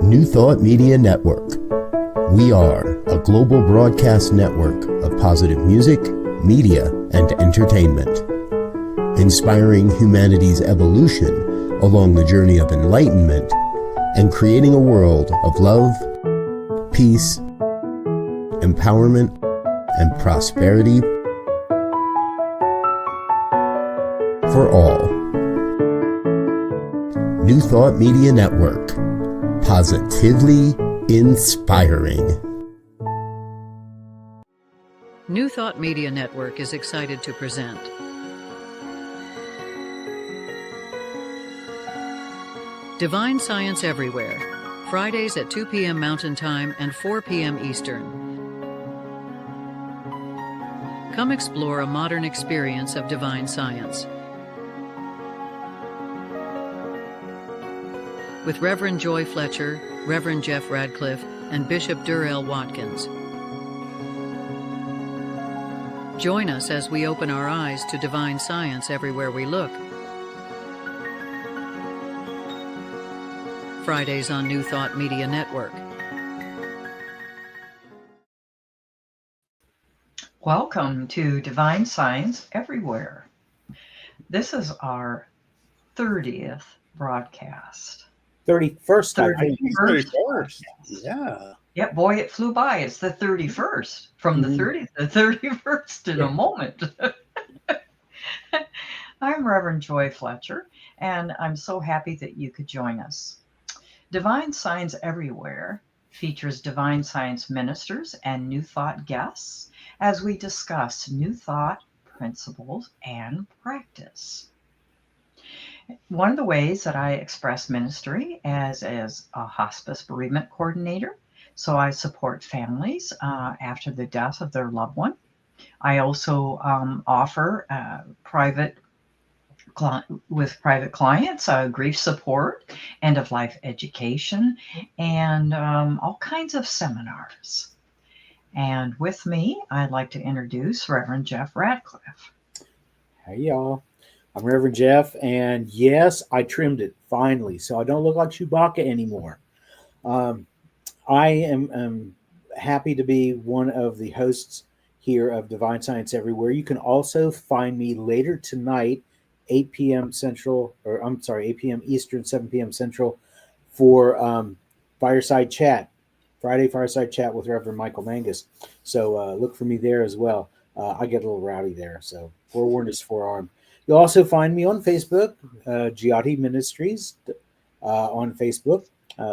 New Thought Media Network. We are a global broadcast network of positive music, media, and entertainment, inspiring humanity's evolution along the journey of enlightenment and creating a world of love, peace, empowerment, and prosperity for all. New Thought Media Network. Positively inspiring. New Thought Media Network is excited to present Divine Science Everywhere, Fridays at 2 p.m. Mountain Time and 4 p.m. Eastern. Come explore a modern experience of divine science. With Reverend Joy Fletcher, Reverend Jeff Radcliff, and Bishop Durrell Watkins. Join us as we open our eyes to divine science everywhere we look. Fridays on New Thought Media Network. Welcome to Divine Science Everywhere. This is our 30th broadcast. 31st. 31st. Yeah. Yeah, boy, it flew by. It's the 31st. From the 30th to 31st in a moment. I'm Reverend Joy Fletcher, and I'm so happy that you could join us. Divine Science Everywhere features divine science ministers and New Thought guests as we discuss New Thought principles and practice. One of the ways that I express ministry as a hospice bereavement coordinator, so I support families after the death of their loved one. I also offer private clients grief support, end of life education, and all kinds of seminars. And with me, I'd like to introduce Reverend Jeff Radcliff. Hey, y'all. I'm Reverend Jeff, and yes, I trimmed it finally, so I don't look like Chewbacca anymore. I am happy to be one of the hosts here of Divine Science Everywhere. You can also find me later tonight, 8 p.m. Central, 8 p.m. Eastern, 7 p.m. Central, for Fireside Chat, Friday Fireside Chat with Reverend Michael Mangus. So look for me there as well. I get a little rowdy there, so forewarned is forearmed. You'll also find me on Facebook, Giotti Ministries on Facebook.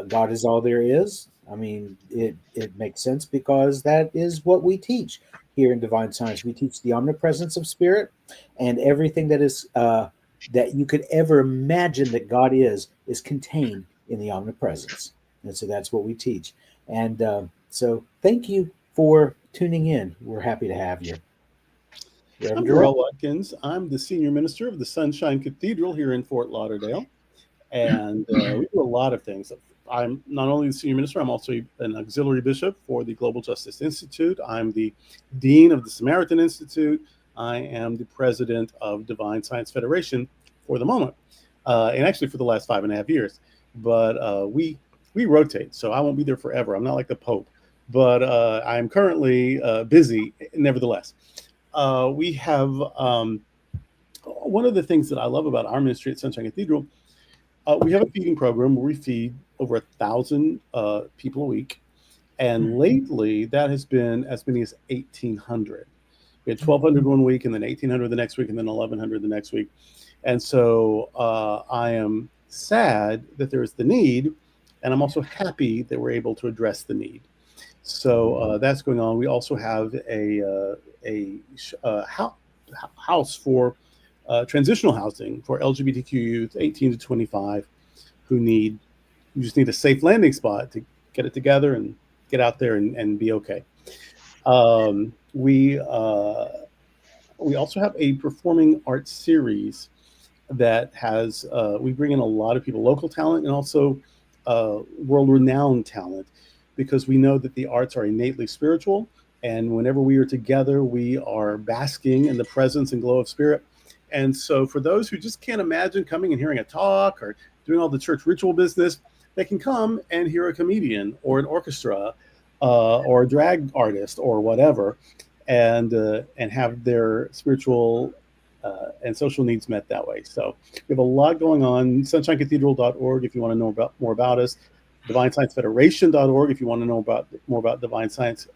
God is all there is. I mean, it makes sense because that is what we teach here in Divine Science. We teach the omnipresence of spirit, and everything that is that you could ever imagine that God is contained in the omnipresence. And so that's what we teach. And so thank you for tuning in. We're happy to have you. I'm Durrell Watkins. I'm the senior minister of the Sunshine Cathedral here in Fort Lauderdale. And we do a lot of things. I'm not only the senior minister, I'm also an auxiliary bishop for the Global Justice Institute. I'm the dean of the Samaritan Institute. I am the president of Divine Science Federation for the moment, and actually for the last 5.5 years. But we rotate, so I won't be there forever. I'm not like the Pope, but I'm currently busy nevertheless. We have one of the things that I love about our ministry at Sunshine Cathedral. We have a feeding program where we feed over 1,000 people a week, and lately that has been as many as 1,800. We had 1,200 one week, and then 1,800 the next week, and then 1,100 the next week. And so I am sad that there is the need, and I'm also happy that we're able to address the need. So that's going on. We also have a house for transitional housing for LGBTQ youth 18 to 25 who just need a safe landing spot to get it together and get out there and be okay. We also have a performing arts series that has we bring in a lot of people, local talent and also world-renowned talent, because we know that the arts are innately spiritual, and whenever we are together, we are basking in the presence and glow of spirit. And so for those who just can't imagine coming and hearing a talk or doing all the church ritual business, they can come and hear a comedian or an orchestra or a drag artist or whatever, and have their spiritual and social needs met that way. So we have a lot going on. SunshineCathedral.org if you want to know more about us. DivineScienceFederation.org if you want to know more about Divine Science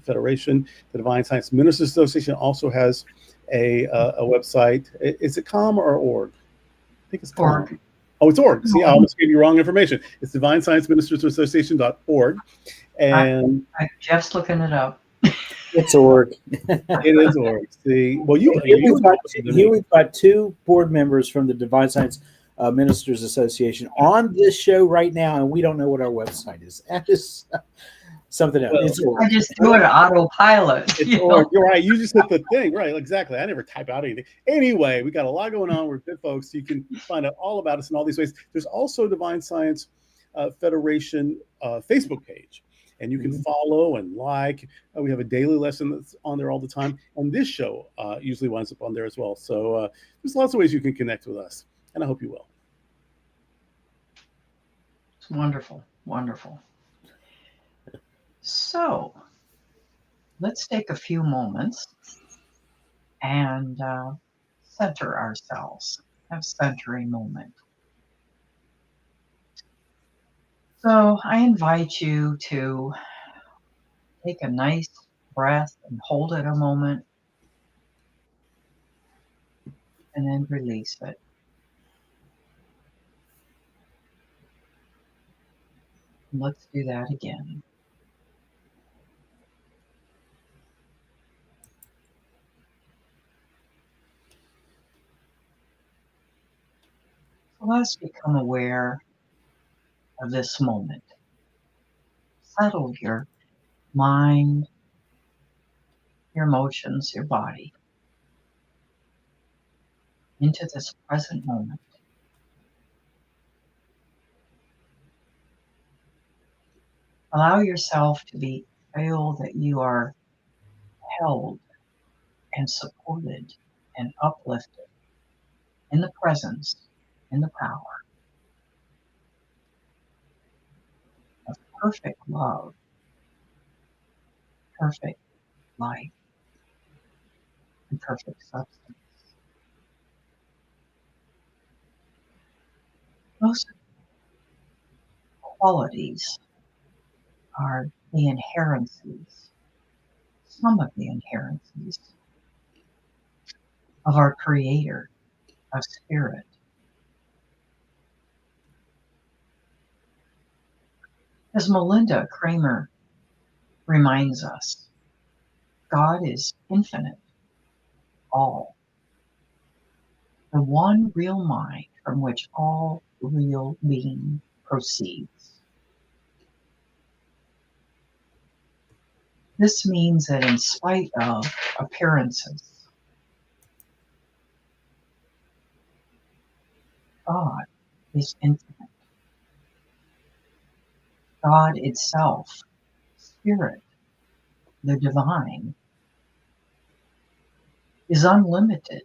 Federation. The Divine Science Ministers Association also has a website. Is it com or org? I think it's com. Org. Oh, it's org. See, I almost gave you wrong information. It's Divine Science Ministers Association.org. And Jeff's looking it up. It's org. It is org. See, well, Here we've got two board members from the Divine Science Ministers Association on this show right now, and we don't know what our website is. That is something else. Well, it's org. I just do it autopilot. It's org. You're right. You just hit the thing. Right. Exactly. I never type out anything. Anyway, we got a lot going on. We're good folks. You can find out all about us in all these ways. There's also Divine Science Federation Facebook page. And you can follow and like. We have a daily lesson that's on there all the time. And this show usually winds up on there as well. So there's lots of ways you can connect with us. And I hope you will. It's wonderful. Wonderful. So let's take a few moments and center ourselves. Have a centering moment. So I invite you to take a nice breath and hold it a moment and then release it. And let's do that again. So let's become aware of this moment. Settle your mind, your emotions, your body into this present moment. Allow yourself to feel that you are held and supported and uplifted in the presence, in the power of perfect love, perfect light, and perfect substance. Those qualities are the inherencies, some of the inherencies of our Creator, of Spirit. As Melinda Kramer reminds us, God is infinite, all. The one real mind from which all real being proceeds. This means that in spite of appearances, God is infinite. God itself, Spirit, the divine, is unlimited,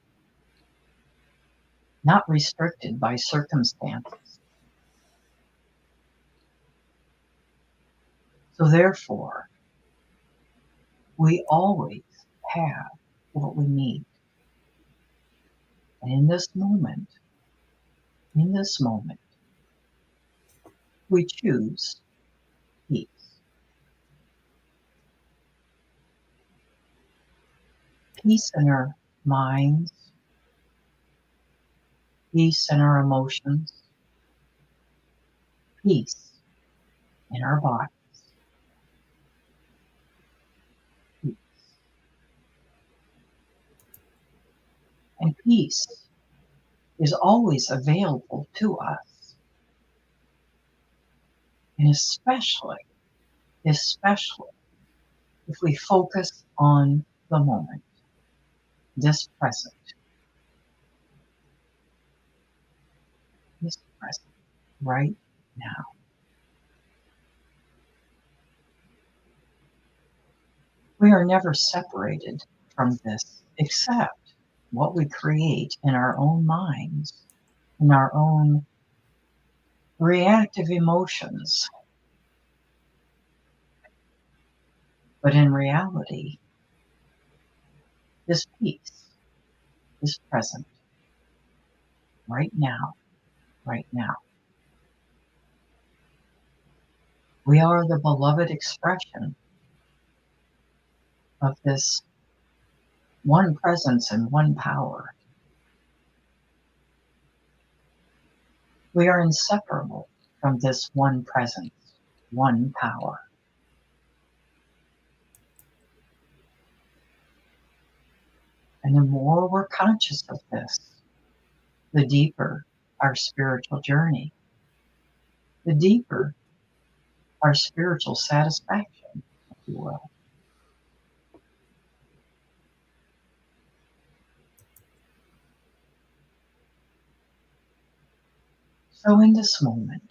not restricted by circumstances. So therefore, we always have what we need. And in this moment, we choose peace. Peace in our minds, peace in our emotions, peace in our bodies. Peace. And peace is always available to us. And especially if we focus on the moment, this present, right now. We are never separated from this except what we create in our own minds, in our own reactive emotions. But in reality, this peace is present right now, right now. We are the beloved expression of this one presence and one power. We are inseparable from this one presence, one power. And the more we're conscious of this, the deeper our spiritual journey, the deeper our spiritual satisfaction, if you will. So in this moment,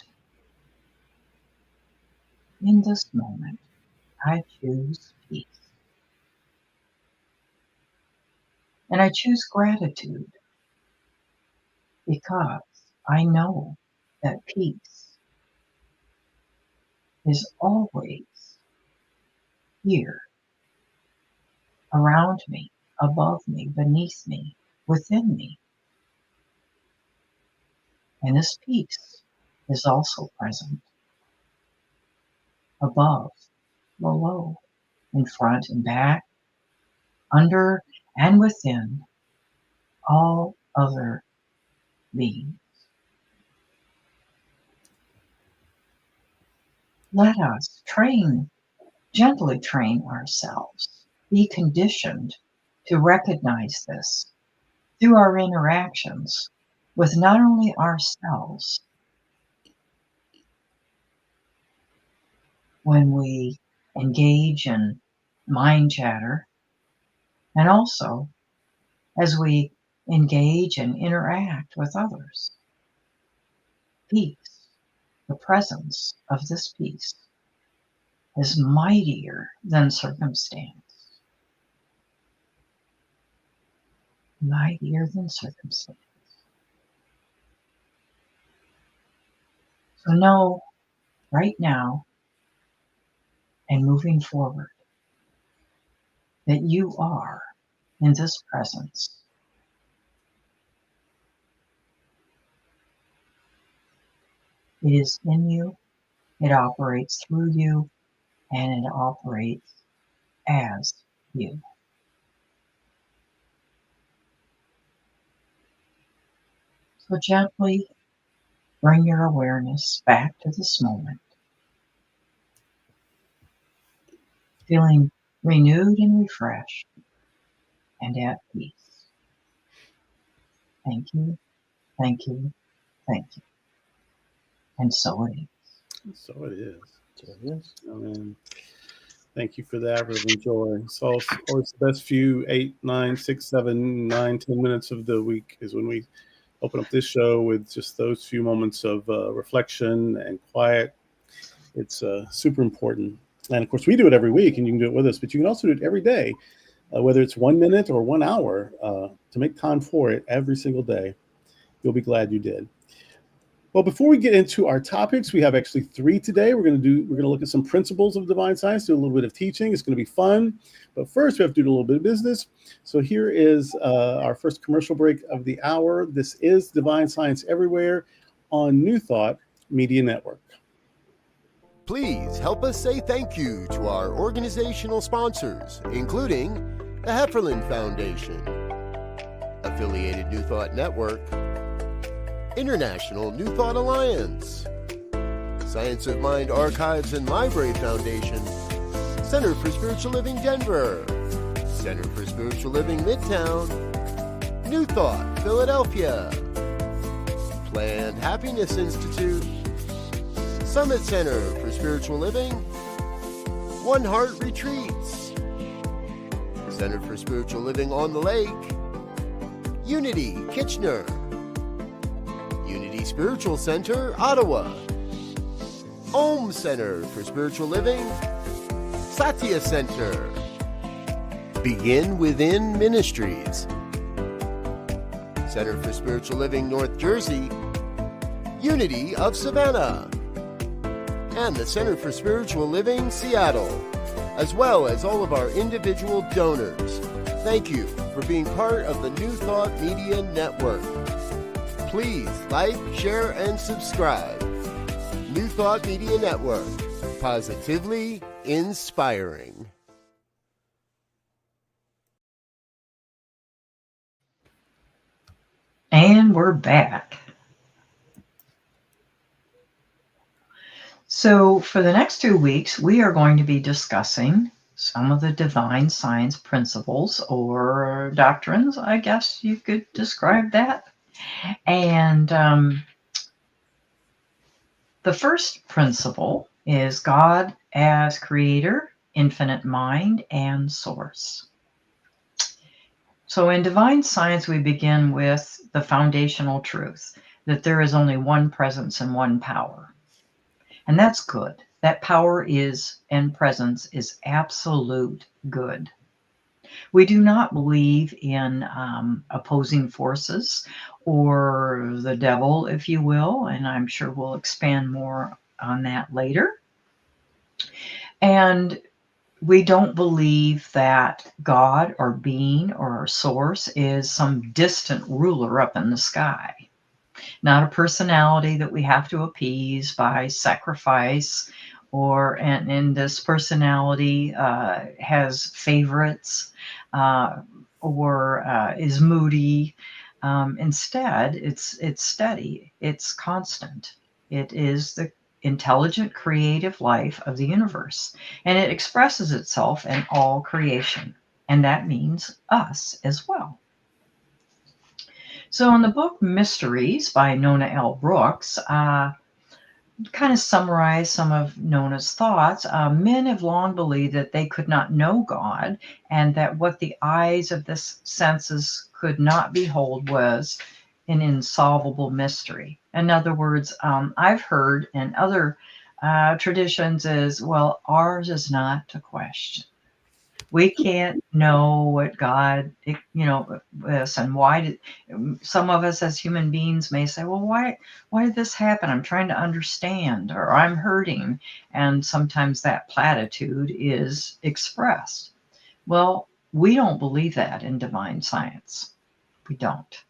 I choose peace. And I choose gratitude because I know that peace is always here, around me, above me, beneath me, within me. And this peace is also present above, below, in front and back, under and within all other beings. Let us gently train ourselves, be conditioned to recognize this through our interactions with not only ourselves, when we engage in mind chatter, and also as we engage and interact with others. Peace, the presence of this peace, is mightier than circumstance. Mightier than circumstance. So know right now and moving forward that you are in this presence. It is in you, it operates through you, and it operates as you. So gently bring your awareness back to this moment, feeling renewed and refreshed and at peace. Thank you, thank you, thank you. And so it is. So it is. So it is. I mean, thank you for that, Reverend Joy. So always the best few 8, 9, 6, 7, 9, 10 minutes of the week is when we open up this show with just those few moments of reflection and quiet. It's super important. And of course, we do it every week, and you can do it with us, but you can also do it every day, whether it's 1 minute or 1 hour, to make time for it every single day. You'll be glad you did. Well, before we get into our topics, we have actually 3 today. We're going to look at some principles of divine science, do a little bit of teaching. It's going to be fun. But first, we have to do a little bit of business. So here is our first commercial break of the hour. This is Divine Science Everywhere on New Thought Media Network. Please help us say thank you to our organizational sponsors, including the Hefferland Foundation, Affiliated New Thought Network, International New Thought Alliance, Science of Mind Archives and Library Foundation, Center for Spiritual Living Denver, Center for Spiritual Living Midtown, New Thought Philadelphia, Planned Happiness Institute, Summit Center for Spiritual Living, One Heart Retreats, Center for Spiritual Living on the Lake, Unity Kitchener, Unity Spiritual Center, Ottawa, Om Center for Spiritual Living, Satya Center, Begin Within Ministries, Center for Spiritual Living, North Jersey, Unity of Savannah, and the Center for Spiritual Living, Seattle, as well as all of our individual donors. Thank you for being part of the New Thought Media Network. Please like, share, and subscribe. New Thought Media Network, positively inspiring. And we're back. So for the next 2 weeks, we are going to be discussing some of the divine science principles or doctrines, I guess you could describe that. And the first principle is God as creator, infinite mind, and source. So in divine science, we begin with the foundational truth that there is only one presence and one power. And that's good. That power is, and presence is absolute good. We do not believe in opposing forces or the devil, if you will, and I'm sure we'll expand more on that later. And we don't believe that God or being or source is some distant ruler up in the sky. Not a personality that we have to appease by sacrifice, and this personality has favorites or is moody. Instead, it's steady, it's constant. It is the intelligent, creative life of the universe, and it expresses itself in all creation, and that means us as well. So in the book Mysteries by Nona L. Brooks, kind of summarize some of Nona's thoughts. Men have long believed that they could not know God, and that what the eyes of the senses could not behold was an insolvable mystery. In other words, I've heard in other traditions is, well, ours is not to question. We can't know what God, is, and why did some of us as human beings may say, well, why did this happen? I'm trying to understand, or I'm hurting. And sometimes that platitude is expressed. Well, we don't believe that in divine science. We don't.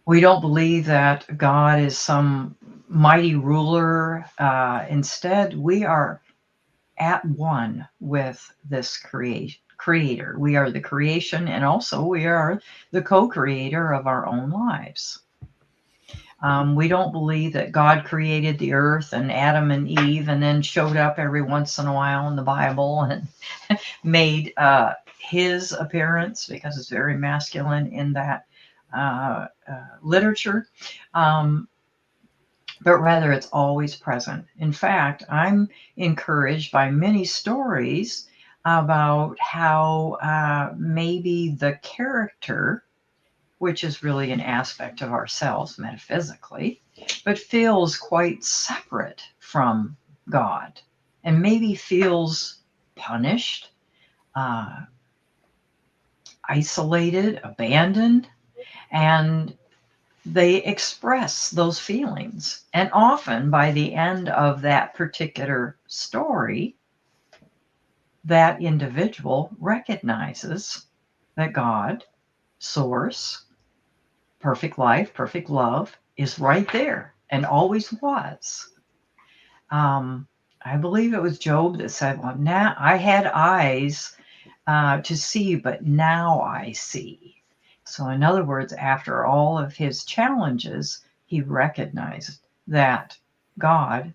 We don't believe that God is some mighty ruler. Instead, we are at one with this creator. We are the creation, and also we are the co-creator of our own lives. We don't believe that God created the earth and Adam and Eve and then showed up every once in a while in the Bible and made his appearance, because it's very masculine in that literature. But rather it's always present. In fact, I'm encouraged by many stories about how maybe the character, which is really an aspect of ourselves metaphysically, but feels quite separate from God, and maybe feels punished, isolated, abandoned, and they express those feelings. And often by the end of that particular story, that individual recognizes that God, source, perfect life, perfect love is right there and always was. I believe it was Job that said, well, now I had eyes to see, but now I see. So in other words, after all of his challenges, he recognized that God,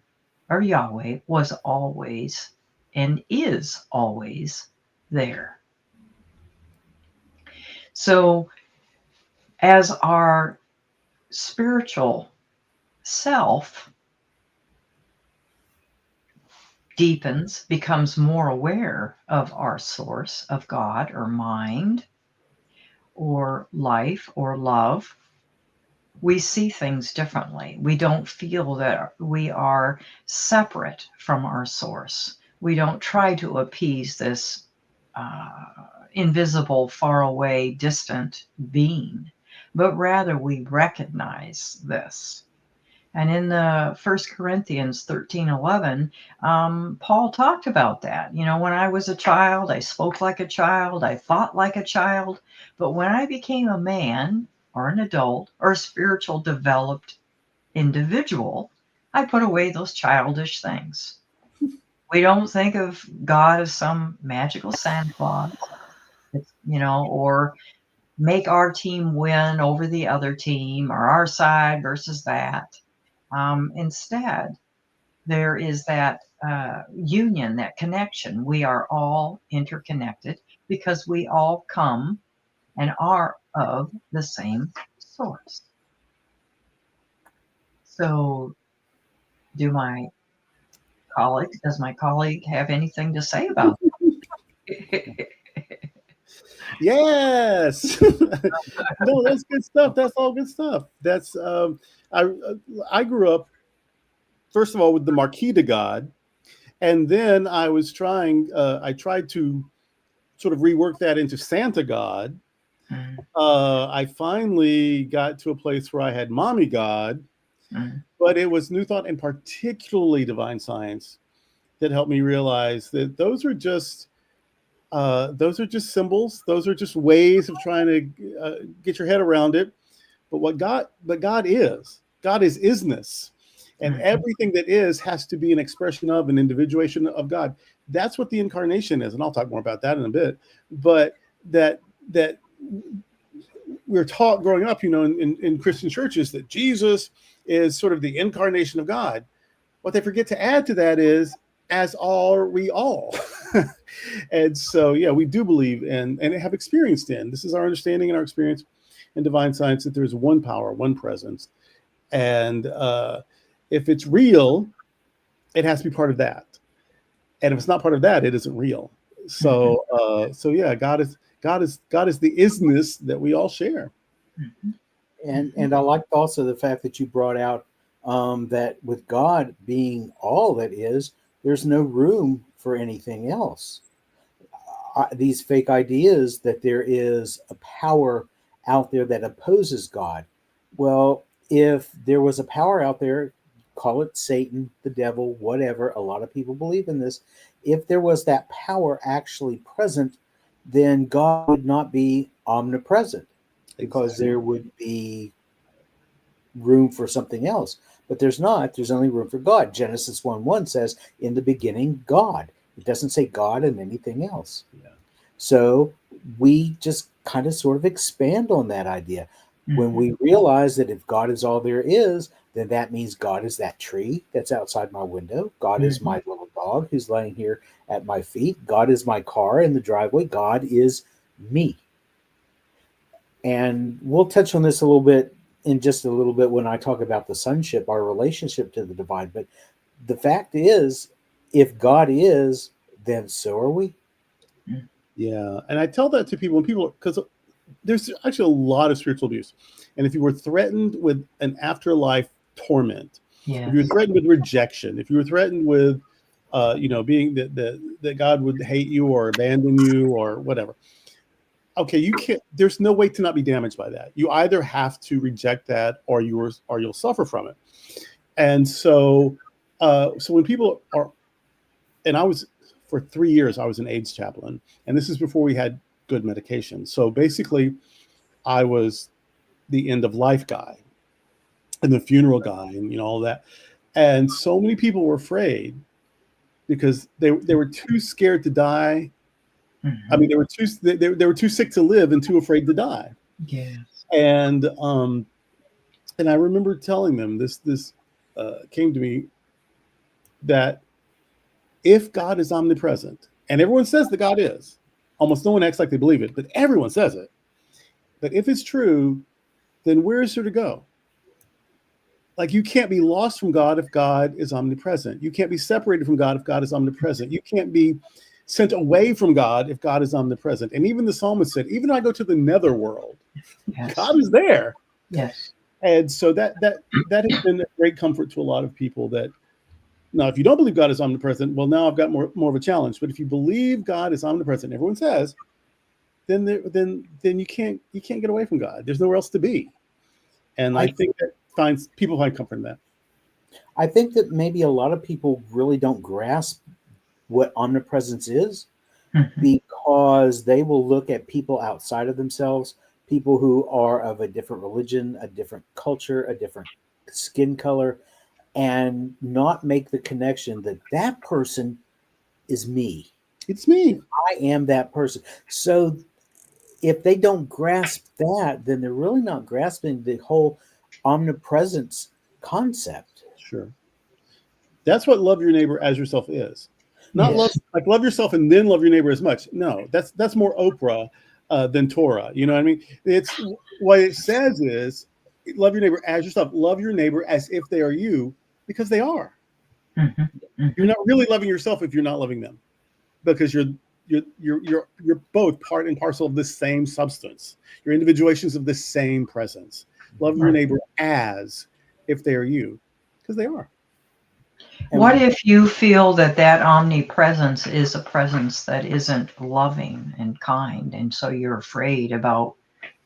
or Yahweh, was always and is always there. So as our spiritual self deepens, becomes more aware of our source, of God or mind or life or love, we see things differently. We don't feel that we are separate from our source. We don't try to appease this invisible, far away, distant being, but rather we recognize this. And in the 1 Corinthians 13:11, Paul talked about that. When I was a child, I spoke like a child, I thought like a child. But when I became a man or an adult or a spiritual developed individual, I put away those childish things. We don't think of God as some magical Santa Claus, or make our team win over the other team or our side versus that. Instead, there is that union, that connection. We are all interconnected because we all come and are of the same source. So, does my colleague have anything to say about that? Yes. No, that's good stuff. That's all good stuff. That's I grew up, first of all, with the Marquis de God, and then I tried to sort of rework that into Santa God. I finally got to a place where I had Mommy God, but it was New Thought and particularly Divine Science that helped me realize that those are just symbols. Those are just ways of trying to get your head around it. But God is isness. And everything that is has to be an expression of an individuation of God. That's what the incarnation is. And I'll talk more about that in a bit. But that we're taught growing up, in Christian churches, that Jesus is sort of the incarnation of God. What they forget to add to that is, as are we all. And so, yeah, we do believe and have experienced this is our understanding and our experience in divine science, that there's one power, one presence. And if it's real, it has to be part of that. And if it's not part of that, it isn't real. So, yeah, God is the isness that we all share. And I liked also the fact that you brought out that with God being all that is, there's no room for anything else. These fake ideas that there is a power out there that opposes God. Well, if there was a power out there, call it Satan, the devil, whatever, a lot of people believe in this. If there was that power actually present, then God would not be omnipresent, because there would be room for something else. But there's not. There's only room for God. Genesis 1:1 says, in the beginning, God. It doesn't say God and anything else. Yeah. So we just kind of sort of expand on that idea. When we realize that if God is all there is, then that means God is that tree that's outside my window. God is my little dog who's laying here at my feet. God is my car in the driveway. God is me. And we'll touch on this a little bit in just a little bit when I talk about the sonship, our relationship to the divine. But the fact is, if God is, then so are we. Yeah. And I tell that to people, because there's actually a lot of spiritual abuse. And if you were threatened with an afterlife torment, if you were threatened with rejection, if you were threatened with, being that God would hate you or abandon you or whatever, okay, you can't. There's no way to not be damaged by that. You either have to reject that, or you'll suffer from it. And so when people are, and for 3 years, I was an AIDS chaplain, and this is before we had good medication. So basically, I was the end of life guy and the funeral guy and all that. And so many people were afraid because they were too scared to die. I mean, they were too sick to live and too afraid to die. Yes. And I remember telling them this came to me, that if God is omnipresent, and everyone says that God is, almost no one acts like they believe it, but everyone says it. But if it's true, then where is there to go? Like, you can't be lost from God if God is omnipresent. You can't be separated from God if God is omnipresent. You can't be sent away from God if God is omnipresent. And even the psalmist said, even if I go to the netherworld, God is there. Yes. And so that has been a great comfort to a lot of people. That now, if you don't believe God is omnipresent, well, now I've got more of a challenge. But if you believe God is omnipresent, everyone says, then you can't get away from God. There's nowhere else to be. And I think that people find comfort in that. I think that maybe a lot of people really don't grasp what omnipresence is, because they will look at people outside of themselves, people who are of a different religion, a different culture, a different skin color, and not make the connection that that person is me. It's me. I am that person. So if they don't grasp that, then they're really not grasping the whole omnipresence concept. Sure. That's what love your neighbor as yourself is. Not Yes. love yourself and then love your neighbor as much. No, that's more Oprah than Torah. You know what I mean? It's what it says is love your neighbor as yourself. Love your neighbor as if they are you, because they are. You're not really loving yourself if you're not loving them, because you're both part and parcel of the same substance. You're individuations of the same presence. Love your neighbor as if they are you, because they are. What if you feel that omnipresence is a presence that isn't loving and kind, and so you're afraid about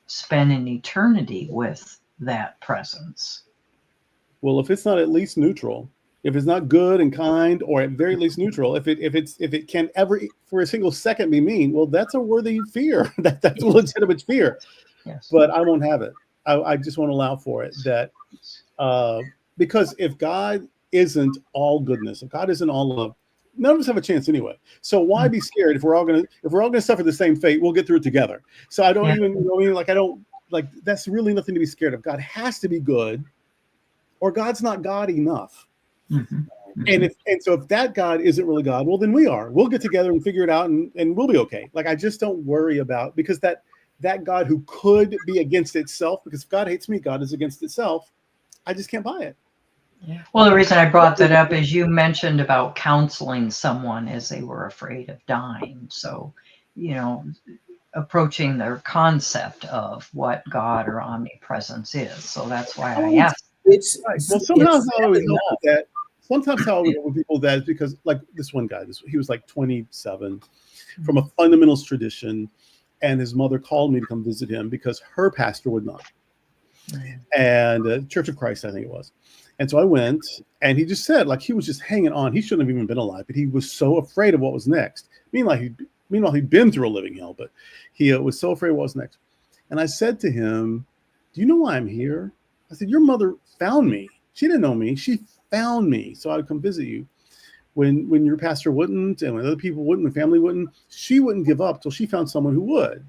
spending eternity with that presence? Well, if it's not at least neutral, if it's not good and kind, or at very least neutral, if it can ever for a single second be mean, well, that's a worthy fear. That's a legitimate fear. Yes. But I won't have it. I just won't allow for it. That because if God isn't all goodness, if God isn't all love, none of us have a chance anyway. So why be scared if we're all gonna suffer the same fate? We'll get through it together. So I don't that's really nothing to be scared of. God has to be good, or God's not God enough. And so if that God isn't really God, well, then we are. We'll get together and figure it out, and we'll be okay. Like, I just don't worry about, because that God who could be against itself, because if God hates me, God is against itself, I just can't buy it. Well, the reason I brought that up is you mentioned about counseling someone as they were afraid of dying. So, approaching their concept of what God or omnipresence is. So that's why I asked. Sometimes how I would help with that. Sometimes how I would help with people with that is because, like, this one guy, he was like 27 from a fundamentalist tradition, and his mother called me to come visit him because her pastor would not. And Church of Christ, I think it was. And so I went, and he just said, like, he was just hanging on. He shouldn't have even been alive, but he was so afraid of what was next. Meanwhile, he'd been through a living hell, but he was so afraid of what was next. And I said to him, "Do you know why I'm here?" I said, "Your mother found me. She didn't know me. She found me so I would come visit you. When your pastor wouldn't, and when other people wouldn't, when family wouldn't, she wouldn't give up till she found someone who would.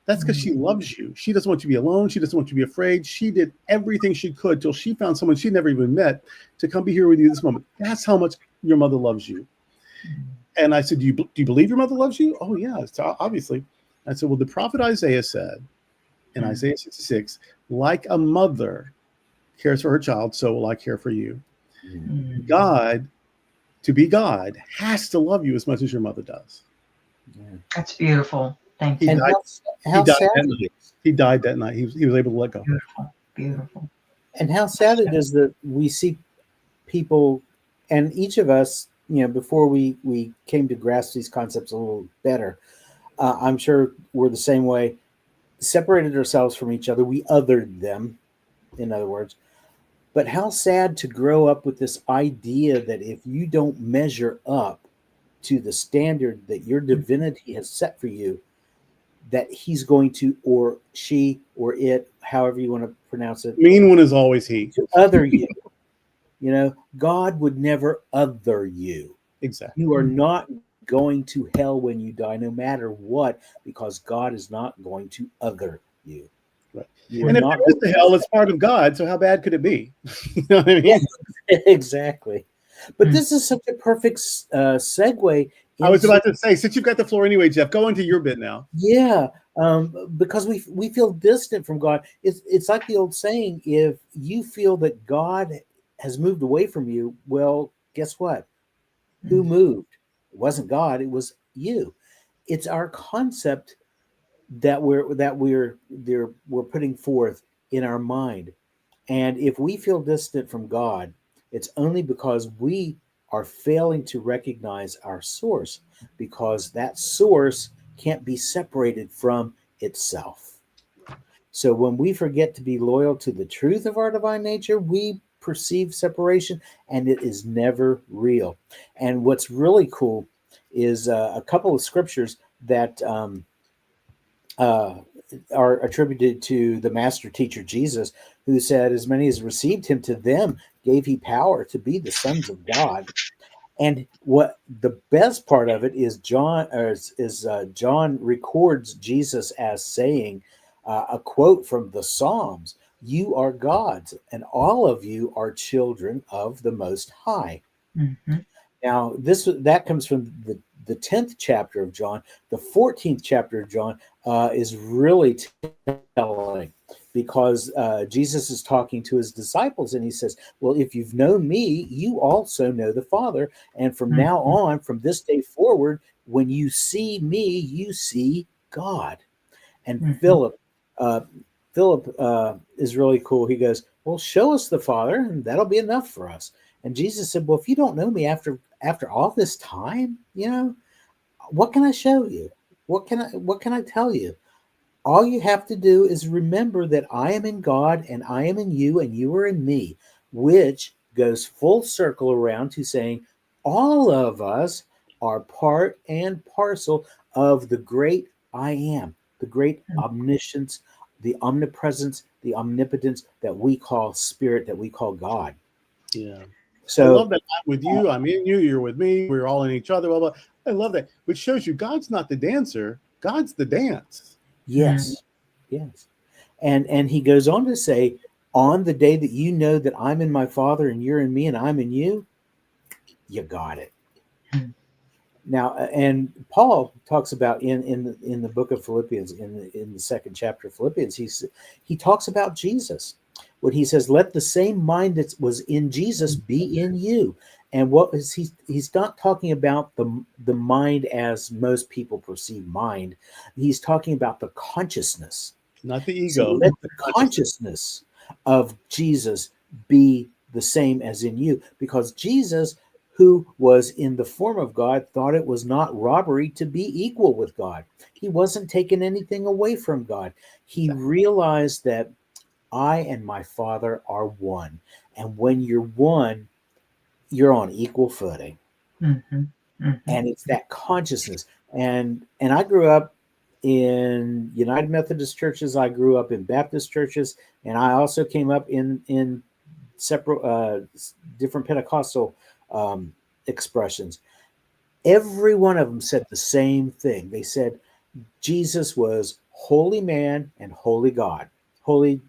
That's because she loves you. She doesn't want you to be alone. She doesn't want you to be afraid. She did everything she could till she found someone she never even met to come be here with you this moment. That's how much your mother loves you." And I said, do you believe your mother loves you?" "Oh, yeah, obviously." I said, "Well, the prophet Isaiah said in Isaiah 66, like a mother cares for her child, so will I care for you." God, to be God, has to love you as much as your mother does. That's beautiful. Thank you. He died that night. He was able to let go. Beautiful. And how sad it is that we see people, and each of us, before we came to grasp these concepts a little better, I'm sure we're the same way, separated ourselves from each other. We othered them, in other words. But how sad to grow up with this idea that if you don't measure up to the standard that your divinity has set for you, that he's going to, or she, or it, however you want to pronounce it. Mean one is always he. To other you. God would never other you. Exactly. You are not going to hell when you die, no matter what, because God is not going to other you. Right. And if there is the hell, it's part of God, so how bad could it be? You know what I mean? Yeah, exactly. But this is such a perfect segue. I was about to say, since you've got the floor anyway, Jeff, go into your bit now. Yeah, because we feel distant from God. It's like the old saying: if you feel that God has moved away from you, well, guess what? Who moved? It wasn't God; it was you. It's our concept that we're putting forth in our mind, and if we feel distant from God, it's only because we are failing to recognize our source, because that source can't be separated from itself. So when we forget to be loyal to the truth of our divine nature, we perceive separation, and it is never real. And what's really cool is a couple of scriptures that are attributed to the master teacher Jesus, who said, "As many as received him, to them gave he power to be the sons of God." And what the best part of it is, John records Jesus as saying a quote from the Psalms: "You are gods, and all of you are children of the Most High." Mm-hmm. Now, that comes from the 10th chapter of John. The 14th chapter of John is really telling, because Jesus is talking to his disciples, and he says, "Well, if you've known me, you also know the Father. And from now on, from this day forward, when you see me, you see God." And Philip is really cool. He goes, "Well, show us the Father, and that'll be enough for us." And Jesus said, "Well, if you don't know me after all this time, what can I show you? What can I tell you? All you have to do is remember that I am in God, and I am in you, and you are in me," which goes full circle around to saying all of us are part and parcel of the great I am, the great omniscience, the omnipresence, the omnipotence that we call spirit, that we call God. Yeah. So I love that. I'm with you. I'm in you. You're with me. We're all in each other. Blah, blah. I love that. Which shows you God's not the dancer. God's the dance. yes, yes. And he goes on to say, "On the day that you know that I'm in my Father, and you're in me, and I'm in you, you got it." Now, and Paul talks about in the book of Philippians, in the second chapter of Philippians, he talks about Jesus. When he says, "Let the same mind that was in Jesus be in you." And what is he's not talking about the mind as most people perceive mind. He's talking about the consciousness. Not the ego. So let the consciousness of Jesus be the same as in you, because Jesus, who was in the form of God, thought it was not robbery to be equal with God. He wasn't taking anything away from God. He realized that I and my Father are one. And when you're one, you're on equal footing. And it's that consciousness. And I grew up in United Methodist churches. I grew up in Baptist churches. And I also came up in separate different Pentecostal expressions. Every one of them said the same thing. They said Jesus was holy man and holy God. Holy,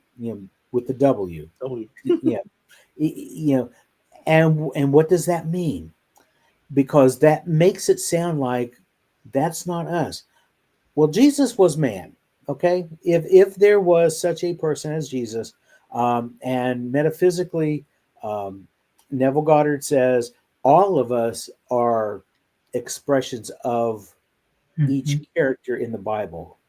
with the W. Yeah. And what does that mean? Because that makes it sound like that's not us. Well, Jesus was man. Okay, if there was such a person as Jesus, and metaphysically, Neville Goddard says all of us are expressions of each character in the Bible.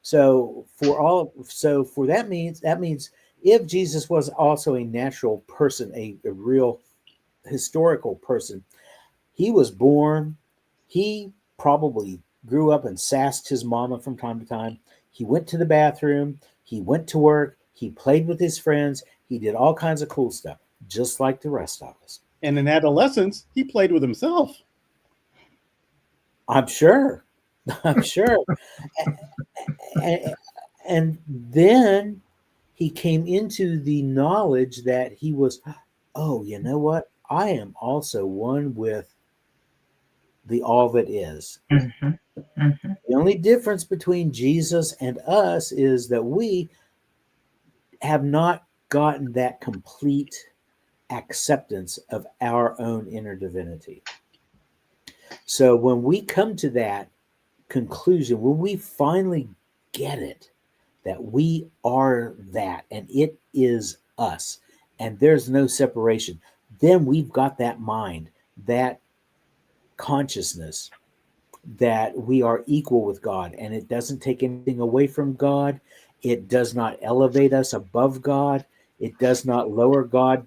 So that means if Jesus was also a natural person, a real historical person, he was born, he probably grew up and sassed his mama from time to time. He went to the bathroom, he went to work, he played with his friends, he did all kinds of cool stuff, just like the rest of us. And in adolescence, he played with himself. I'm sure. And then he came into the knowledge that he was, oh, you know what? I am also one with the all that is. The only difference between Jesus and us is that we have not gotten that complete acceptance of our own inner divinity. So when we come to that conclusion, when we finally get it, that we are that and it is us and there's no separation, then we've got that mind, that consciousness that we are equal with God, and it doesn't take anything away from God. It does not elevate us above God. It does not lower God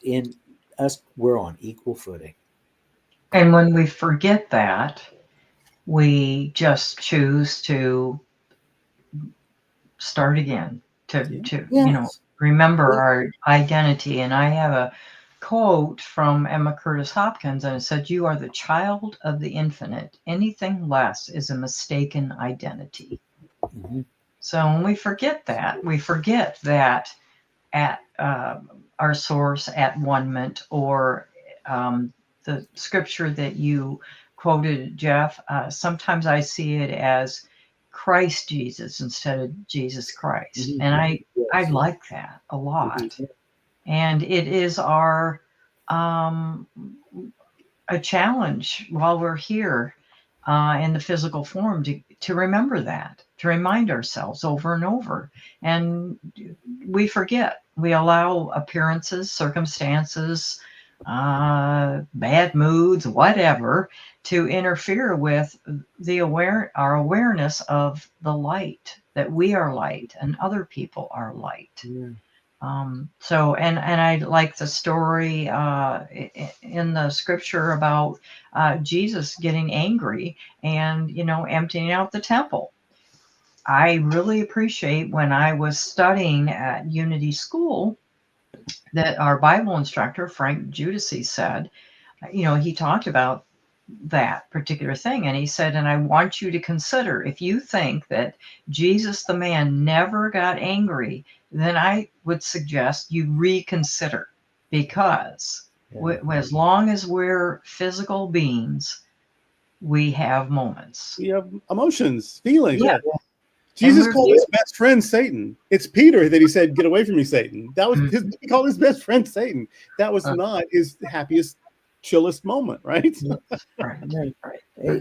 in us. We're on equal footing. And when we forget that, we just choose to start again, to Yes. remember our identity. And I have a quote from Emma Curtis Hopkins, and it said, "You are the child of the infinite. Anything less is a mistaken identity." Mm-hmm. So when we forget that at our source, at one-ment, or the scripture that you quoted, Jeff, sometimes I see it as Christ Jesus instead of Jesus Christ. Mm-hmm. And I Yes. like that a lot. Mm-hmm. And it is our a challenge while we're here in the physical form to remember that, to remind ourselves over and over. And we forget. We allow appearances, circumstances, bad moods, whatever, to interfere with our awareness of the light, that we are light and other people are light. Yeah. And I like the story in the scripture about Jesus getting angry and, emptying out the temple. I really appreciate when I was studying at Unity School that our Bible instructor, Frank Judici, said, he talked about that particular thing. And he said, and I want you to consider, if you think that Jesus the man never got angry, then I would suggest you reconsider, because as long as we're physical beings, we have moments. We have emotions, feelings. Yeah. Jesus called his best friend Satan. It's Peter that he said, "Get away from me, Satan." That was he called his best friend Satan. That was not his happiest, chillest moment, right? Right.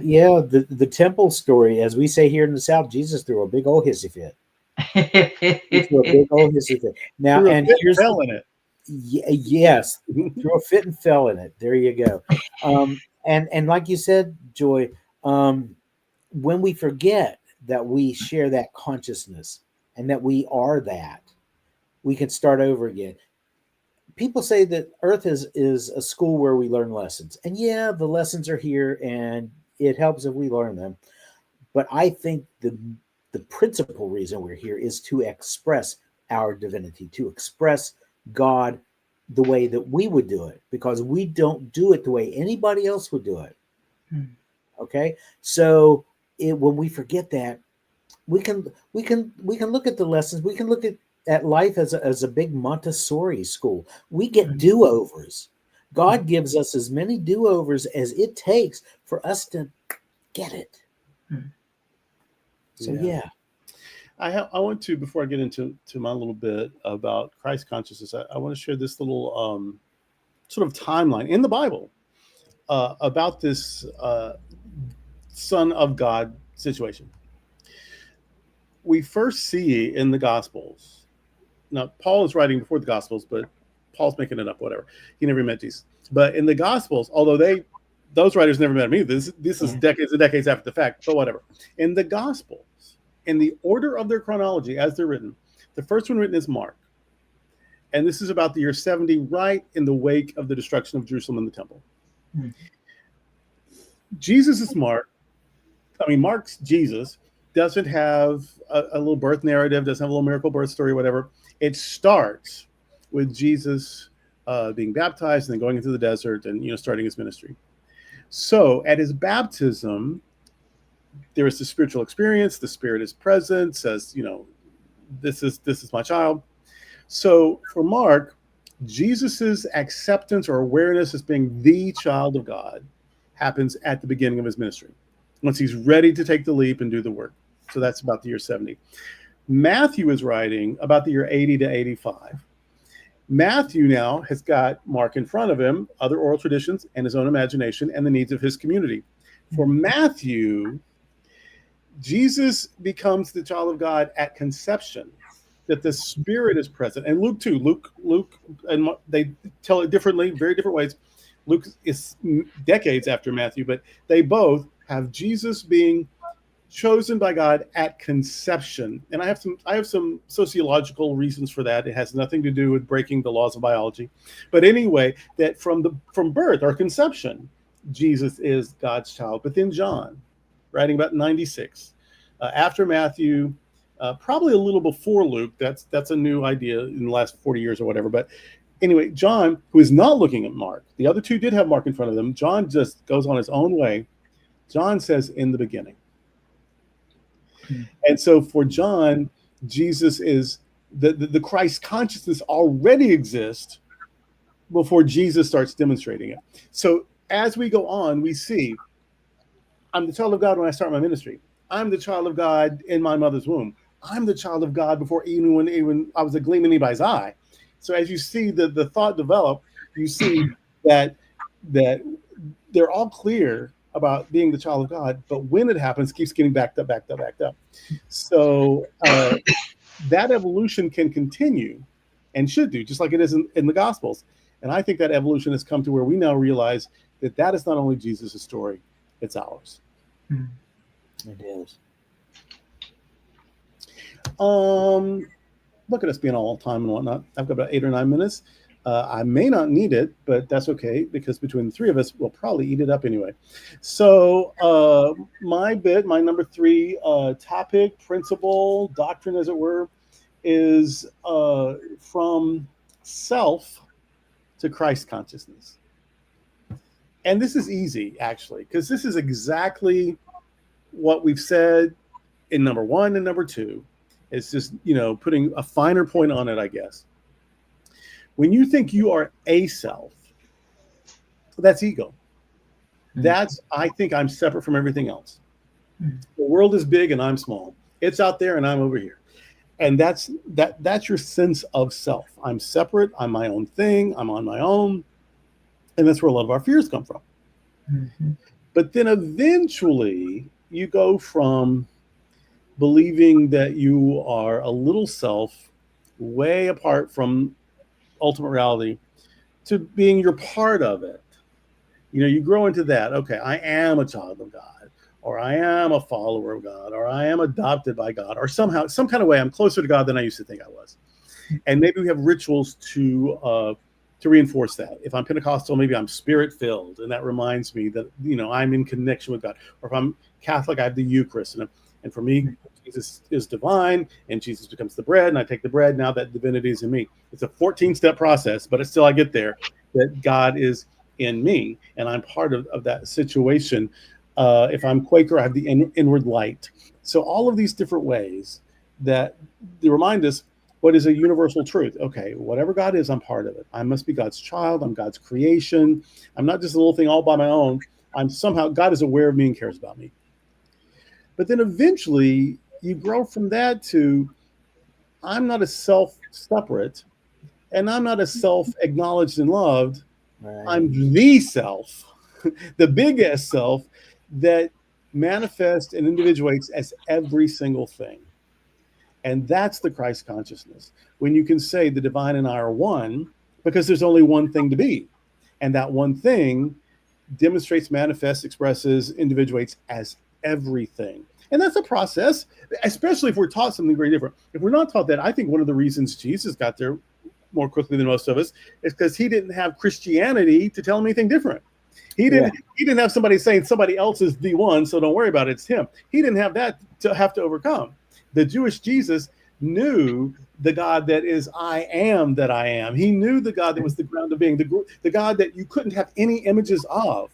Yeah, the temple story, as we say here in the South, Jesus threw a big old hissy fit. He threw a big old hissy fit. Now, and here's fell in it. Yes, threw a fit and fell in it. There you go. And like you said, Joy, when we forget that we share that consciousness and that we are that, we can start over again. People say that Earth is a school where we learn lessons. And yeah, the lessons are here and it helps if we learn them. But I think the principal reason we're here is to express our divinity, to express God the way that we would do it, because we don't do it the way anybody else would do it. Okay? So when we forget that, we can look at the lessons. We can look at life as a big Montessori school. We get do-overs. God gives us as many do-overs as it takes for us to get it. So yeah. I want to, before I get into my little bit about Christ consciousness, I want to share this little sort of timeline in the Bible about this Son of God situation. We first see in the Gospels. Now, Paul is writing before the Gospels, but Paul's making it up, whatever. He never met Jesus. But in the Gospels, although those writers never met him either, this is decades and decades after the fact, but whatever. In the Gospels, in the order of their chronology as they're written, the first one written is Mark. And this is about the year 70, right in the wake of the destruction of Jerusalem and the temple. Jesus is Mark. Mark's Jesus doesn't have a little birth narrative, doesn't have a little miracle birth story, whatever. It starts with Jesus being baptized and then going into the desert and starting his ministry. So at his baptism, there is the spiritual experience. The Spirit is present, says, this is my child. So for Mark, Jesus's acceptance or awareness as being the child of God happens at the beginning of his ministry, once he's ready to take the leap and do the work. So that's about the year 70. Matthew is writing about the year 80 to 85. Matthew now has got Mark in front of him, other oral traditions, and his own imagination and the needs of his community. For Matthew, Jesus becomes the child of God at conception, that the Spirit is present. And Luke too. Luke, and they tell it differently, very different ways. Luke is decades after Matthew, but they both have Jesus being chosen by God at conception. And I have some sociological reasons for that. It has nothing to do with breaking the laws of biology. But anyway, that from birth or conception, Jesus is God's child. But then John writing about 96, after Matthew, probably a little before Luke. That's a new idea in the last 40 years or whatever. But anyway, John, who is not looking at Mark, the other two did have Mark in front of them. John just goes on his own way. John says, in the beginning. And so for John, Jesus is the Christ consciousness already exists before Jesus starts demonstrating it. So as we go on, we see, I'm the child of God when I start my ministry. I'm the child of God in my mother's womb. I'm the child of God before even I was a gleam in anybody's eye. So as you see the thought develop, you see that they're all clear about being the child of God, but when it happens, keeps getting backed up. So that evolution can continue and should do, just like it is in the Gospels. And I think that evolution has come to where we now realize that is not only Jesus' story, it's ours. It is. Look at us being all time and whatnot. I've got about 8 or 9 minutes. I may not need it, but that's okay, because between the three of us, we'll probably eat it up anyway. So my number 3 topic, principle, doctrine, as it were, is from self to Christ consciousness. And this is easy, actually, because this is exactly what we've said in number 1 and number 2. It's just, putting a finer point on it, I guess. When you think you are a self, that's ego. That's, I think I'm separate from everything else. The world is big and I'm small. It's out there and I'm over here. And that's your sense of self. I'm separate. I'm my own thing. I'm on my own. And that's where a lot of our fears come from. Mm-hmm. But then eventually you go from believing that you are a little self way apart from ultimate reality to being you're part of it. You grow into that. Okay, I am a child of God, or I am a follower of God, or I am adopted by God, or somehow, some kind of way I'm closer to God than I used to think I was. And maybe we have rituals to reinforce that. If I'm Pentecostal, maybe I'm spirit-filled, and that reminds me that, I'm in connection with God. Or if I'm Catholic, I have the Eucharist. And for me, Jesus is divine, and Jesus becomes the bread, and I take the bread. Now that divinity is in me. It's a 14-step process, but it's still I get there, that God is in me, and I'm part of that situation. If I'm Quaker, I have the inward light. So all of these different ways that they remind us what is a universal truth. Okay, whatever God is, I'm part of it. I must be God's child. I'm God's creation. I'm not just a little thing all by my own. God is aware of me and cares about me. But then eventually you grow from that to, I'm not a self separate, and I'm not a self acknowledged and loved. Right. I'm the self, the big S self that manifests and individuates as every single thing. And that's the Christ consciousness. When you can say the divine and I are one, because there's only one thing to be. And that one thing demonstrates, manifests, expresses, individuates as everything. And that's a process, especially if we're taught something very different. If we're not taught that, I think one of the reasons Jesus got there more quickly than most of us is because he didn't have Christianity to tell him anything different. He didn't have somebody saying somebody else is the one, so don't worry about it, it's him. He didn't have that to have to overcome. The Jewish Jesus knew the God that is I am that I am. He knew the God that was the ground of being, the God that you couldn't have any images of.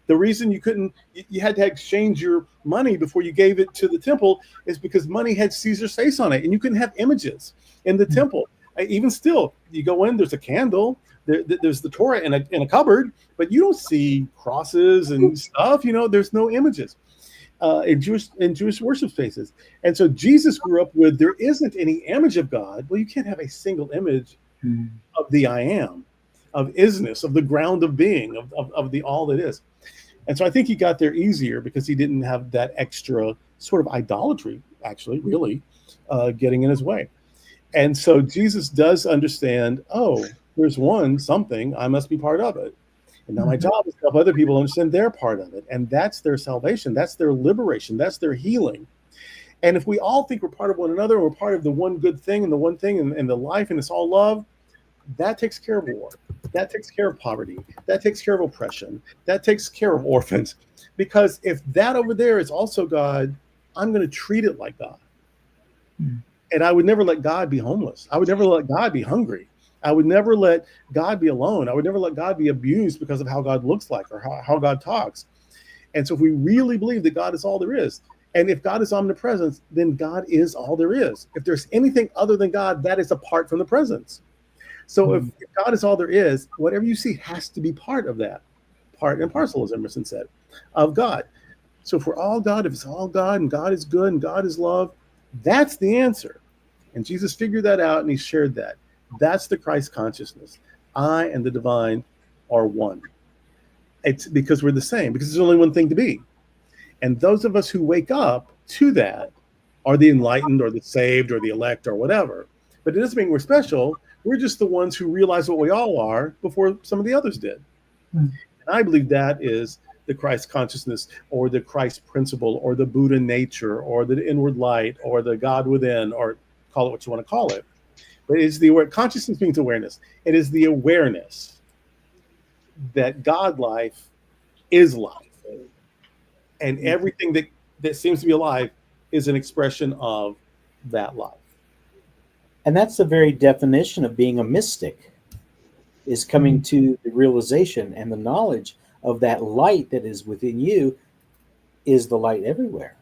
The reason you had to exchange your money before you gave it to the temple is because money had Caesar's face on it, and you couldn't have images in the temple. Even still, you go in, there's a candle, there's the Torah in a cupboard, but you don't see crosses and stuff. There's no images in Jewish worship spaces. And so Jesus grew up with, there isn't any image of God. Well, you can't have a single image of the I am, of isness, of the ground of being, of the all that is. And so I think he got there easier because he didn't have that extra sort of idolatry, actually, really, getting in his way. And so Jesus does understand, there's something, I must be part of it. And now my job is to help other people understand they're part of it. And that's their salvation. That's their liberation. That's their healing. And if we all think we're part of one another, and we're part of the one good thing and the one thing and the life, and it's all love, that takes care of war. That takes care of poverty. That takes care of oppression. That takes care of orphans. Because if that over there is also God, I'm going to treat it like God. And I would never let God be homeless. I would never let God be hungry. I would never let God be alone. I would never let God be abused because of how God looks like or how God talks. And so if we really believe that God is all there is, and if God is omnipresent, then God is all there is. If there's anything other than God, that is apart from the presence. So if God is all there is, whatever you see has to be part of that, part and parcel, as Emerson said, of God. So if we're all God, if it's all God and God is good and God is love, that's the answer. And Jesus figured that out and he shared that. That's the Christ consciousness. I and the divine are one. It's because we're the same, because there's only one thing to be. And those of us who wake up to that are the enlightened or the saved or the elect or whatever. But it doesn't mean we're special. We're just the ones who realize what we all are before some of the others did. And I believe that is the Christ consciousness or the Christ principle or the Buddha nature or the inward light or the God within, or call it what you want to call it. But it's the aware. Consciousness means awareness. It is the awareness that God life is life. And everything that seems to be alive is an expression of that life. And that's the very definition of being a mystic, is coming to the realization and the knowledge of that light that is within you is the light everywhere.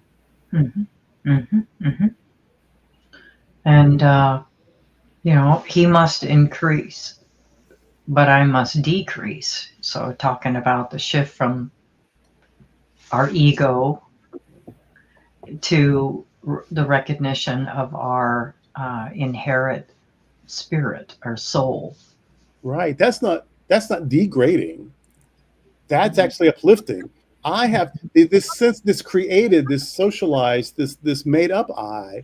And, he must increase, but I must decrease. So talking about the shift from our ego to the recognition of our inherent spirit, our soul. Right. That's not degrading. That's actually uplifting. I have this sense, this created, this socialized, this made up I.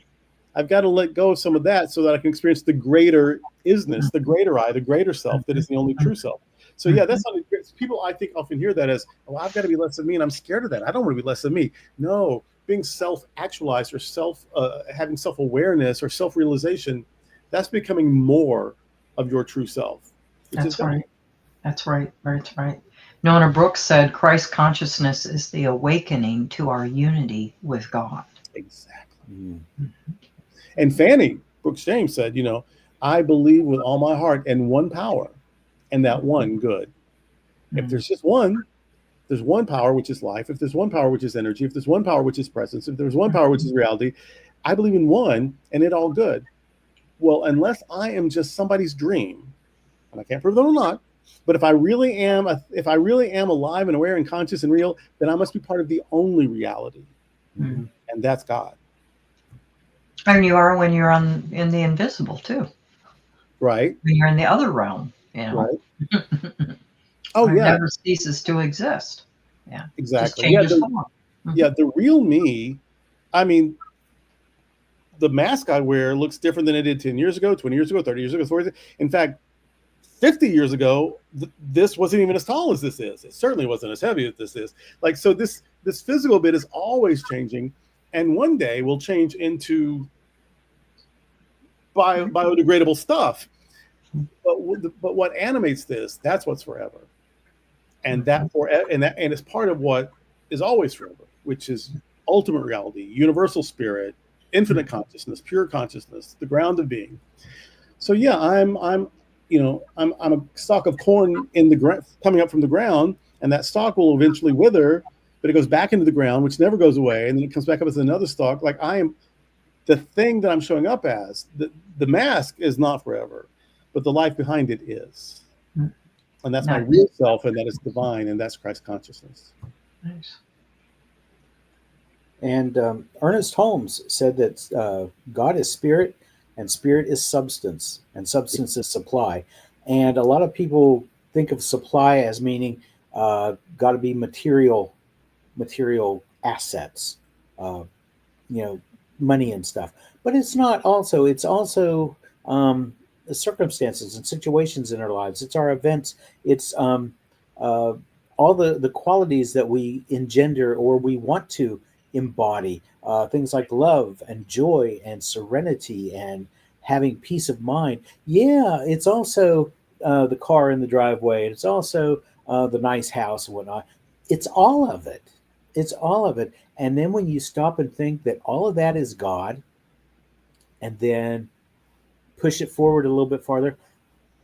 I've got to let go of some of that so that I can experience the greater isness, the greater I, the greater self that is the only true self. So yeah, that's not people I think often hear that as, oh, I've got to be less of me, and I'm scared of that. I don't want to be less of me. No, being self-actualized or having self-awareness or self-realization, that's becoming more of your true self. That's right. That's right. That's right. Nona Brooks said, Christ consciousness is the awakening to our unity with God. Exactly. And Fanny Brooks James said, I believe with all my heart in one power, and that one good. If there's just one, there's one power, which is life. If there's one power, which is energy. If there's one power, which is presence. If there's one power, which is reality, I believe in one and it all good. Well, unless I am just somebody's dream, and I can't prove that or not, but if I really am alive and aware and conscious and real, then I must be part of the only reality. And that's God. And you are when you're in the invisible too. Right. When you're in the other realm, Right. Oh yeah. It never ceases to exist. Yeah. Exactly. Just changes form. The real me, I mean, the mask I wear looks different than it did 10 years ago, 20 years ago, 30 years ago, 40 years ago. In fact, 50 years ago, this wasn't even as tall as this is. It certainly wasn't as heavy as this is. Like, so this physical bit is always changing, and one day will change into biodegradable stuff. But what animates this, that's what's forever. And and it's part of what is always forever, which is ultimate reality, universal spirit, infinite consciousness, pure consciousness, the ground of being. So yeah, I'm a stalk of corn in the ground, coming up from the ground, and that stalk will eventually wither, but it goes back into the ground, which never goes away, and then it comes back up as another stalk. Like I am the thing that I'm showing up as. The mask is not forever, but the life behind it is. And that's my real self, and that is divine, and that's Christ consciousness. Nice. And Ernest Holmes said that God is spirit, and spirit is substance, and substance is supply. And a lot of people think of supply as meaning got to be material assets, money and stuff. But it's not also. It's also the circumstances and situations in our lives. It's our events. It's all the qualities that we engender or we want to embody, things like love and joy and serenity and having peace of mind. Yeah, it's also the car in the driveway. It's also the nice house and whatnot. It's all of it. It's all of it. And then when you stop and think that all of that is God, and then push it forward a little bit farther,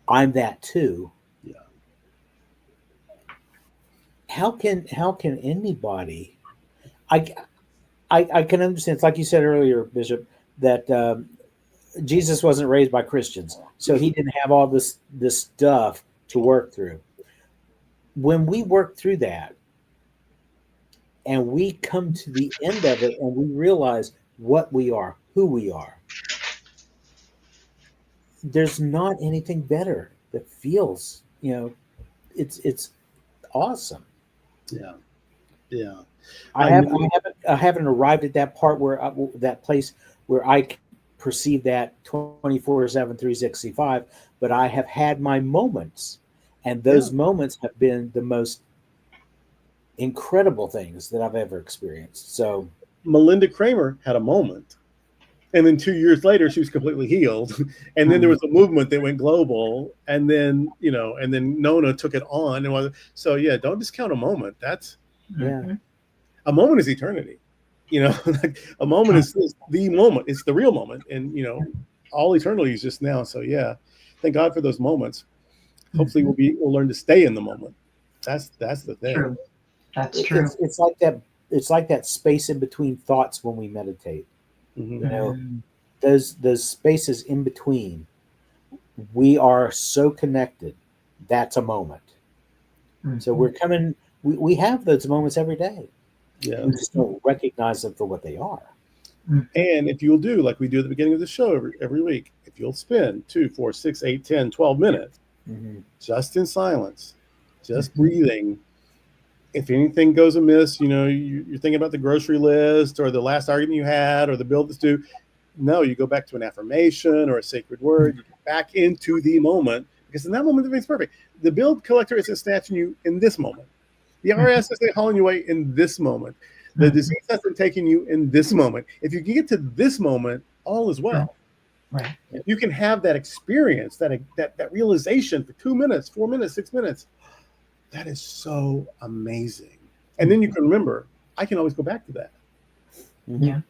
I'm that too. Yeah. How can anybody? I can understand. It's like you said earlier, Bishop, that Jesus wasn't raised by Christians, so he didn't have all this stuff to work through. When we work through that, and we come to the end of it, and we realize what we are, who we are, there's not anything better that feels, it's awesome. Yeah. Yeah. I haven't arrived at that part where that place where I perceive that 24/7, 365, but I have had my moments, and those moments have been the most incredible things that I've ever experienced. So Melinda Kramer had a moment, and then 2 years later she was completely healed, and then there was a movement that went global, and then and then Nona took it on, and so yeah, don't discount a moment. That's a moment is eternity. Like a moment is the moment. It's the real moment, and all eternity is just now. So yeah, thank God for those moments. Hopefully we'll learn to stay in the moment. That's the thing. True. That's true. It's like that. It's like that space in between thoughts when we meditate. Those spaces in between, we are so connected. That's a moment. So we're coming. We have those moments every day. Yeah. We just don't recognize them for what they are. And if you'll do like we do at the beginning of the show every week, if you'll spend 2, 4, 6, 8, 10, 12 minutes just in silence, just breathing. If anything goes amiss, you're thinking about the grocery list or the last argument you had or the bill that's due. No, you go back to an affirmation or a sacred word. You get back into the moment, because in that moment, everything's perfect. The bill collector isn't snatching you in this moment. The IRS isn't hauling you away in this moment. The disease hasn't taken you in this moment. If you can get to this moment, all is well. Right. If you can have that experience, that realization for 2 minutes, 4 minutes, 6 minutes, that is so amazing. And then you can remember, I can always go back to that. Yeah.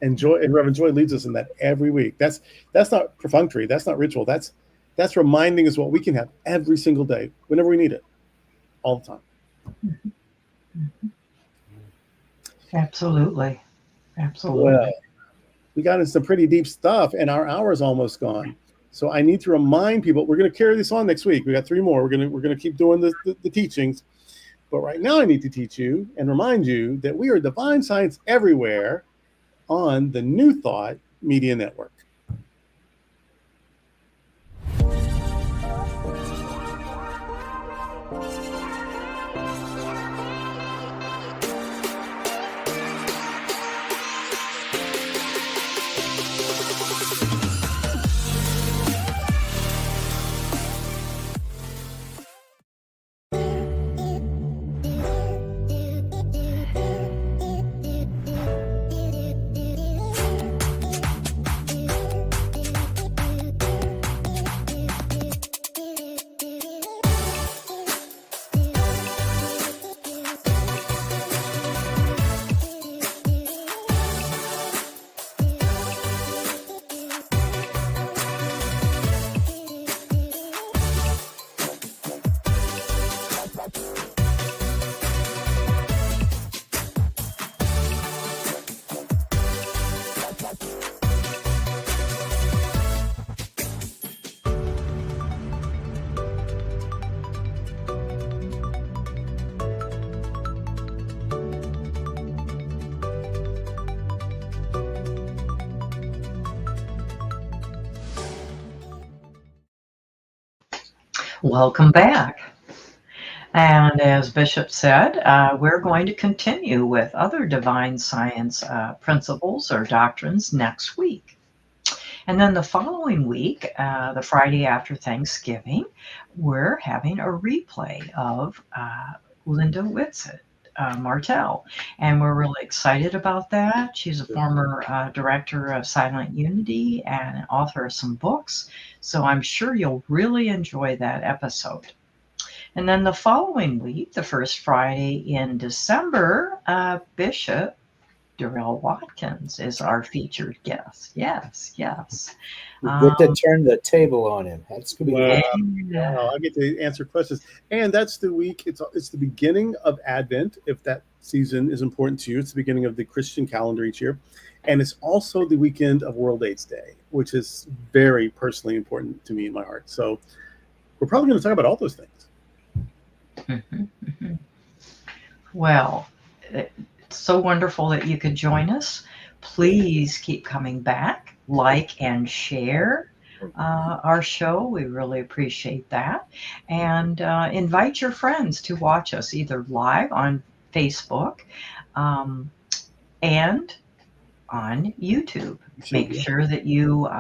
And Reverend Joy leads us in that every week. That's not perfunctory. That's not ritual. That's reminding us what we can have every single day, whenever we need it, all the time. Absolutely. Well, we got into some pretty deep stuff, and our hour is almost gone. So I need to remind people, we're going to carry this on next week. We got 3 more. We're going to keep doing the teachings. But right now I need to teach you and remind you that we are Divine Science everywhere on the New Thought Media Network. Welcome back. And as Bishop said, we're going to continue with other divine science principles or doctrines next week. And then the following week, the Friday after Thanksgiving, we're having a replay of Linda Whitsett Martell, and we're really excited about that. She's a former director of Silent Unity and an author of some books, so I'm sure you'll really enjoy that episode. And then the following week, the first Friday in December, Bishop Durrell Watkins is our featured guest. Yes. We get to turn the table on him. That's going to be Wow, I get to answer questions. And that's the week. It's the beginning of Advent, if that season is important to you. It's the beginning of the Christian calendar each year. And it's also the weekend of World AIDS Day, which is very personally important to me in my heart. So we're probably going to talk about all those things. Well, it's so wonderful that you could join us. Please keep coming back, like and share our show. We really appreciate that. And invite your friends to watch us either live on Facebook and on YouTube. Make sure that you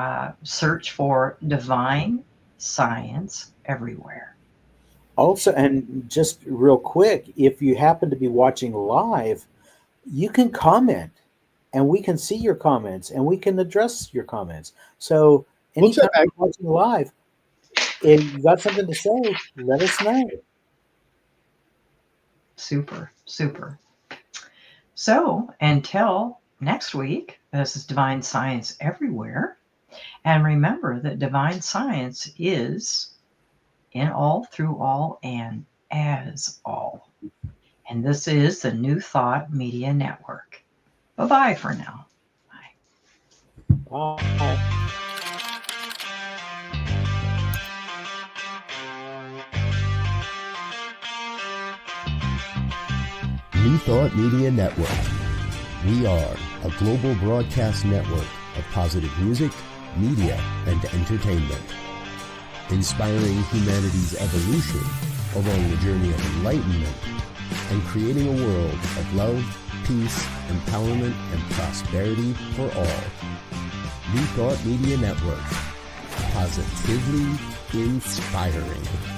search for Divine Science Everywhere. Also, and just real quick, if you happen to be watching live, you can comment and we can see your comments and we can address your comments. So anytime you're watching live, if you got something to say, let us know. Super. So until next week, this is Divine Science Everywhere. And remember that Divine Science is in all, through all, and as all. And this is the New Thought Media Network. Bye-bye for now. Bye. New Thought Media Network. We are a global broadcast network of positive music, media, and entertainment, inspiring humanity's evolution along the journey of enlightenment and creating a world of love, peace, empowerment, and prosperity for all. New Thought Media Network. Positively inspiring.